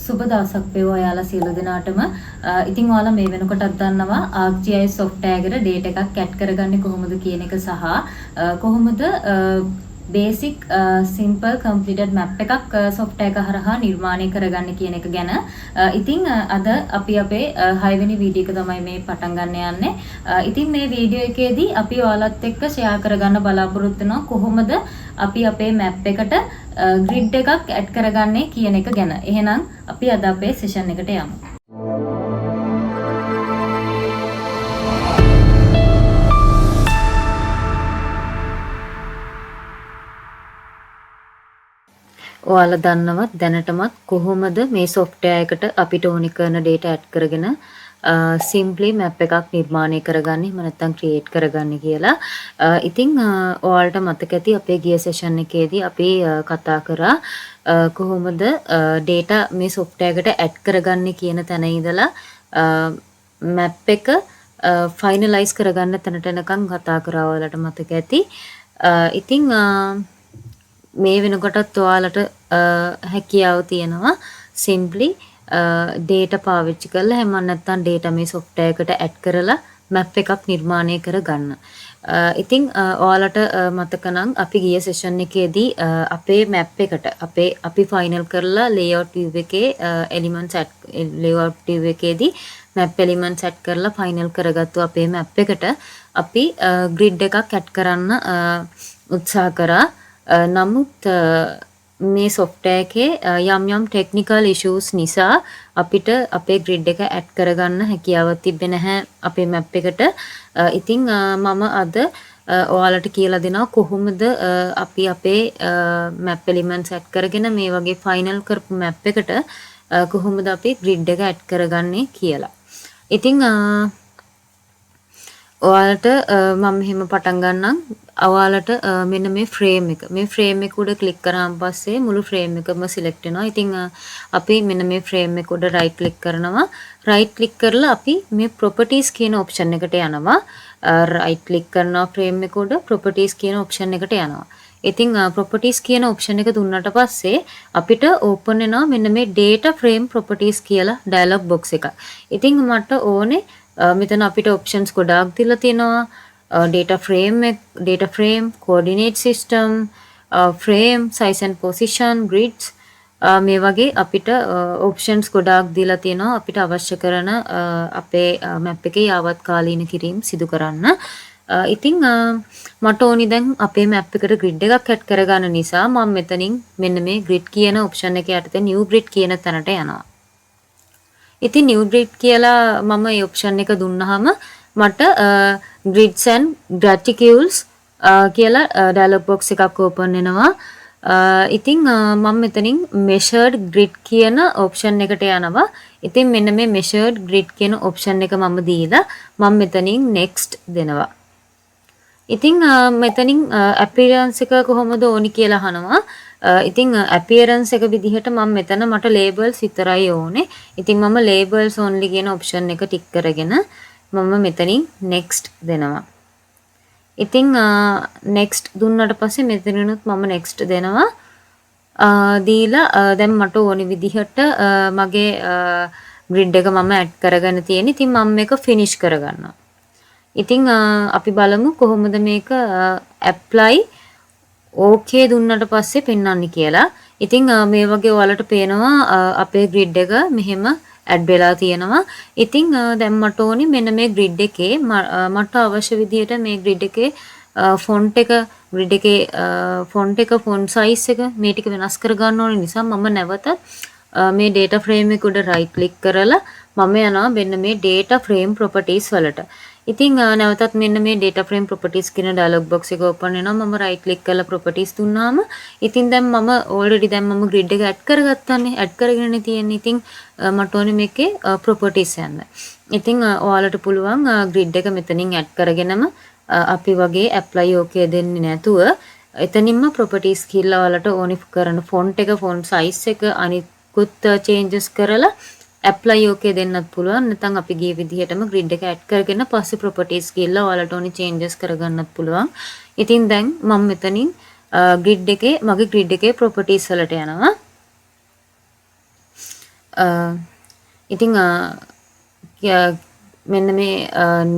සුබ දවසක් වේවා ඔයාලා සියලු දෙනාටම. ඉතින් ඔයාලා මේ වෙනකොටත් දන්නවා ArcGIS software එකට data එකක් add කරගන්නේ කොහොමද කියන එක සහ කොහොමද basic simple completed map එකක් software එක හරහා නිර්මාණය කරගන්න කියන එක ගැන. ඉතින් අද අපි අපේ 6 වෙනි වීඩියෝ එක තමයි මේ පටන් ගන්න යන්නේ. ඉතින් මේ වීඩියෝ එකේදී අපි ඔයාලත් එක්ක share කරගන්න බලාපොරොත්තු වෙනවා කොහොමද අපි අපේ map එකට grid එකක් add කරගන්නේ කියන එක ගැන. එහෙනම් අපි අද අපේ session එකට යමු. ඔයාලා දන්නවත් දැනටමත් කොහොමද මේ software එකට අපිට ඕනි කරන data add කරගෙන simply map එකක් නිර්මාණය කරගන්නේ එහෙම නැත්නම් create කරගන්නේ කියලා. ඉතින් ඔයාලට මතක ඇති අපේ ගිය session එකේදී අපි කතා කරා කොහොමද data මේ software එකට add කරගන්නේ කියන තැන ඉඳලා map එක finalize කරගන්න තැනට එනකන් කතා කරා ඔයාලට මතක ඇති. ඉතින් මේ වෙනකොටත් ඔයාලට හැකියාව තියෙනවා simply data පාවිච්චි කරලා එහෙම නැත්නම් data මේ software එකට add කරලා map එකක් නිර්මාණය කරගන්න. ඉතින් ඔයාලට මතක නම් අපි ගිය session එකේදී අපේ map එකට අපි final කරලා layout view එකේ elements add layout view එකේදී map elements add කරලා final කරගත්තු අපේ map එකට අපි grid එකක් add කරන්න උත්සාහ කරා. නමුත් මේ software එකේ යම් technical issues නිසා අපිට අපේ grid එක add කරගන්න හැකියාවක් තිබෙන්නේ නැහැ අපේ map එකට. ඉතින් මම අද ඔයාලට කියලා දෙනවා කොහොමද අපි අපේ map elements add කරගෙන මේ වගේ final කරපු map එකට කොහොමද අපි grid එක add කරගන්නේ කියලා. ඉතින් ඔයාලට මම මෙහෙම පටන් ගන්නම්. ඔයාලට මෙන්න මේ frame එක උඩ click කරාන් පස්සේ මුළු frame එකම select වෙනවා. ඉතින් අපි මෙන්න මේ frame එක උඩ right click කරනවා. right click කරලා අපි මේ properties කියන option එකට යනවා. right click කරනවා frame එක උඩ properties කියන option එකට යනවා. ඉතින් properties කියන option එක දුන්නාට පස්සේ අපිට open වෙනවා මෙන්න මේ data frame properties කියලා dialog box එකක්. ඉතින් මට ඕනේ මෙතන අපිට options ගොඩාක් දීලා තියෙනවා. data frame, coordinate system, frame, size and position, grids මේ වගේ අපිට options ගොඩාක් දීලා තියෙනවා අපිට අවශ්‍ය කරන අපේ map එකේ යාවත්කාලීන කිරීම සිදු කරන්න. ඉතින් මට ඕනි දැන් අපේ map එකට grid එකක් add කරගන්න නිසා මම මෙතනින් මෙන්න මේ grid කියන option එකේ යටතේ new grid කියන තැනට යනවා. ඉතින් new grid කියලා මම මේ option එක දුන්නාම මට grids and graticules කියලා dialog box එකක් open වෙනවා. ඉතින් මම මෙතනින් measured grid කියන option එකට යනවා. ඉතින් මෙන්න මේ measured grid කියන option එක මම දීලා මම මෙතනින් next දෙනවා. ඉතින් මෙතනින් appearance එක කොහොමද ඕනි කියලා අහනවා. ඉතින් appearance එක විදිහට මම මෙතන මට labels විතරයි ඕනේ. ඉතින් මම labels only කියන option එක ටික් කරගෙන මම මෙතනින් next දෙනවා. ඉතින් next දුන්නාට පස්සේ මෙතනිනුත් මම next දෙනවා. දීලා දැන් මට ඕනි විදිහට මගේ grid එක මම add කරගෙන තියෙන. ඉතින් මම මේක finish කරගන්නවා. ඉතින් අපි බලමු කොහොමද මේක apply okay දුන්නාට පස්සේ පෙන්වන්නේ කියලා. ඉතින් මේ වගේ ඔයාලට පේනවා අපේ grid එක මෙහෙම add වෙලා තියෙනවා. ඉතින් දැන් මට ඕනි මෙන්න මේ grid එකේ මට අවශ්‍ය විදිහට මේ grid එකේ font font size එක මේ ටික වෙනස් කර ගන්න ඕන නිසා මම නැවත මේ data frame එක උඩ right click කරලා මම යනවා මෙන්න මේ data frame properties වලට. ඉතින් නැවතත් මෙන්න මේ data frame properties කියන dialog box එක open වෙනවා. මම right click කරලා properties දුන්නාම ඉතින් දැන් මම already මම grid එක add කරගත්තානේ. add කරගෙනනේ තියෙන්නේ. ඉතින් මට ඕනේ මේකේ properties යන්න. ඉතින් ඔයාලට පුළුවන් grid එක මෙතනින් add කරගෙනම අපි වගේ apply okay දෙන්නේ නැතුව එතනින්ම properties කියලා ඔයාලට ඕනි කරන font එක font size එක අනිකුත් changes කරලා apply okay දෙන්නත් පුළුවන්. නැත්නම් අපි ගිය විදිහටම grid එක add කරගෙන පස්සේ properties කියලා ඔයාලට ඕනි changes කරගන්නත් පුළුවන්. ඉතින් දැන් මම මෙතනින් මගේ grid එකේ properties වලට යනවා. ඉතින් මෙන්න මේ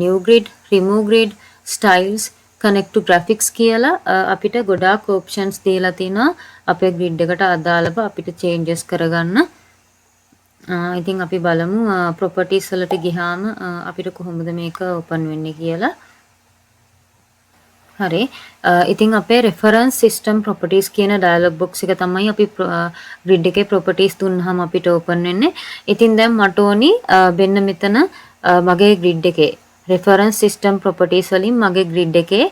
new grid, remove grid, styles, connect to graphics කියලා අපිට ගොඩාක් options දීලා තිනවා අපේ grid එකට අදාළව අපිට changes කරගන්න. ඉතින් අපි බලමු properties වලට ගියාම අපිට කොහොමද මේක open වෙන්නේ කියලා. හරි. ඉතින් අපේ reference system properties කියන dialog box එක තමයි අපි grid එකේ properties දුන්නාම අපිට open වෙන්නේ. ඉතින් දැන් මට ඕනි මෙන්න මෙතන මගේ grid එකේ reference system properties වලින් මගේ grid එකේ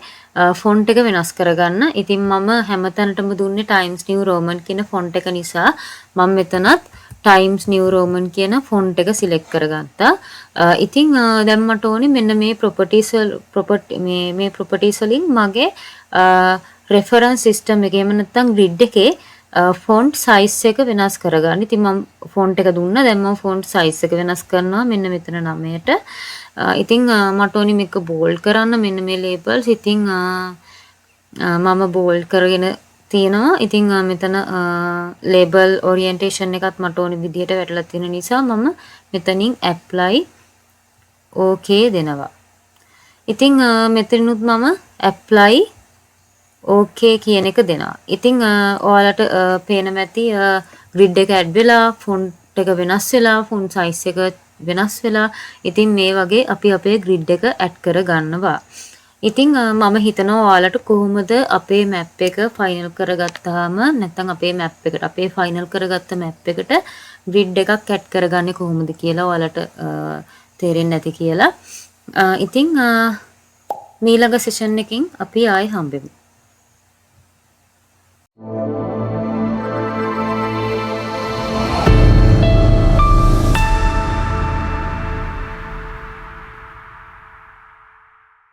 font එක වෙනස් කරගන්න. ඉතින් මම හැමතැනටම දුන්නේ Times New Roman කියන font එක නිසා මම මෙතනත් Times New Roman කියන font එක select කරගත්තා. ඉතින් දැන් මට ඕනේ මෙන්න මේ properties වලින් මගේ reference system එකේ එහෙම නැත්නම් grid එකේ font size එක වෙනස් කරගන්න. ඉතින් මම font එක දුන්නා. දැන් මම font size එක වෙනස් කරනවා මෙන්න මෙතන 9ට. ඉතින් මට ඕනේ මේක bold කරන්න මෙන්න මේ labels. ඉතින් මම bold කරගෙන තියෙනවා. ඉතින් මෙතන label orientation එකත් මට ඕනේ විදිහට වැටලා තියෙන නිසා මම මෙතනින් apply okay දෙනවා. ඉතින් මෙතනිනුත් මම apply okay කියන එක දෙනවා. ඉතින් ඔයාලට පේනවා ඇති grid එක add වෙලා font එක වෙනස් වෙලා font size එක වෙනස් වෙලා. ඉතින් මේ වගේ අපි අපේ grid එක add කර ගන්නවා. ඉතින් මම හිතනවා ඔයාලට කොහොමද අපේ map එක final කරගත්තාම නැත්නම් අපේ map එකට අපේ final කරගත්ත map එකට grid එකක් add කරගන්නේ කොහොමද කියලා ඔයාලට තේරෙන්නේ නැති කියලා. ඉතින් ඊළඟ session එකකින් අපි ආයෙ හම්බෙමු.